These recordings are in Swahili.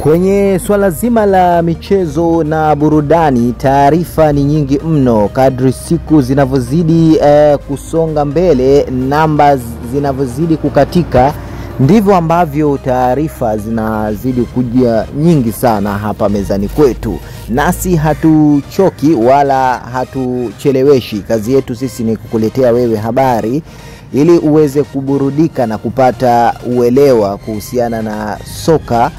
Kwenye swala zima la michezo na burudani, taarifa ni nyingi mno. Kadri siku zinavyozidi kusonga mbele, namba zinavyozidi kukatika, ndivyo ambavyo taarifa zinazidi kuja nyingi sana hapa mezani kwetu. Nasi hatuchoki wala hatucheleweshi. Kazi yetu sisi ni kukuletea wewe habari ili uweze kuburudika na kupata uelewa kuhusiana na soka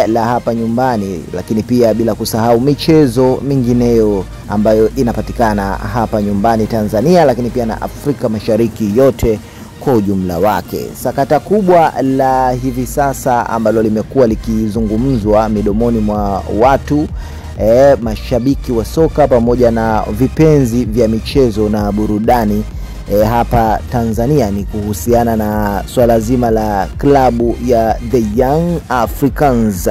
la hapa nyumbani, lakini pia bila kusahau michezo mingineyo ambayo inapatikana hapa nyumbani Tanzania, lakini pia na Afrika Mashariki yote kwa ujumla wake. Sakata kubwa la hivi sasa ambalo limekuwa likizungumzwa midomoni mwa watu, mashabiki wa soka pamoja na vipenzi vya michezo na burudani hapa Tanzania, ni kuhusiana na swala zima la klabu ya The Young Africans,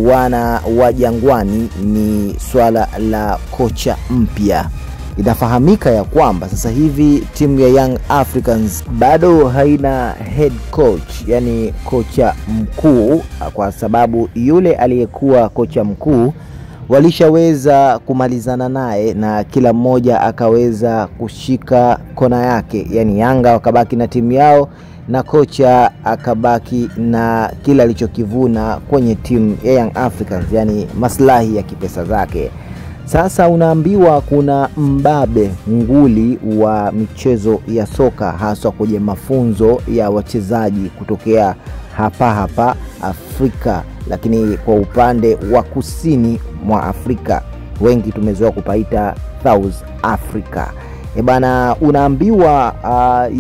wana wa Jangwani. Ni swala la kocha mpya. Inafahamika ya kwamba sasa hivi timu ya Young Africans bado haina head coach, yani kocha mkuu, kwa sababu yule aliyekuwa kocha mkuu walishaweza kumalizana naye na kila mmoja akaweza kushika kona yake. Yani Yanga wakabaki na timu yao na kocha akabaki na kila alichokivuna kwenye timu ya Young Africans, yani maslahi ya kipesa zake. Sasa unaambiwa kuna mbabe nguli wa michezo ya soka, hasa kwenye mafunzo ya wachezaji kutokea hapa Afrika, lakini kwa upande wa kusini mwa Afrika wengi tumezoea kupaita South Africa. Bana, unaambiwa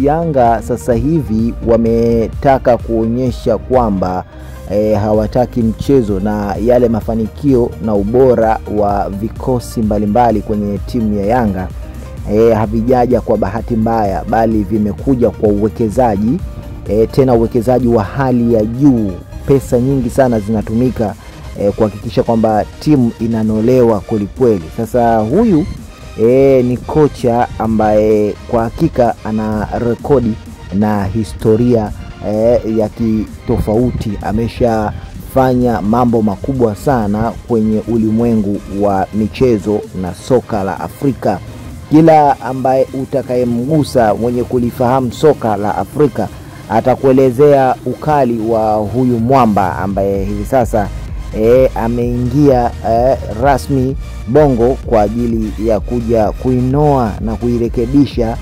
Yanga sasa hivi wametaka kuonyesha kwamba hawataki mchezo na yale mafanikio na ubora wa vikosi mbalimbali kwenye timu ya Yanga havijaja kwa bahati mbaya, bali vimekuja kwa uwekezaji, tena uwekezaji wa hali ya juu. Pesa nyingi sana zinatumika kuhakikisha kwamba timu inanolewa kweli kweli. Sasa huyu ni kocha ambaye kwa hakika ana rekodi na historia ya kitofauti. Ameshafanya mambo makubwa sana kwenye ulimwengu wa michezo na soka la Afrika. Kila ambaye utakayemgusa mwenye kulifahamu soka la Afrika atakuelezea ukali wa huyu mwamba ambaye hivi sasa ameingia rasmi Bongo kwa ajili ya kuja kuinoa na kuirekebisha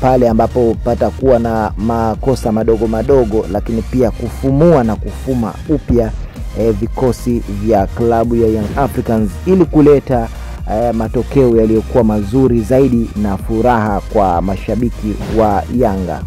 pale ambapo patakuwa na makosa madogo madogo, lakini pia kufumua na kufuma upya vikosi vya klabu ya Young Africans ili kuleta matokeo yaliyokuwa mazuri zaidi na furaha kwa mashabiki wa Yanga.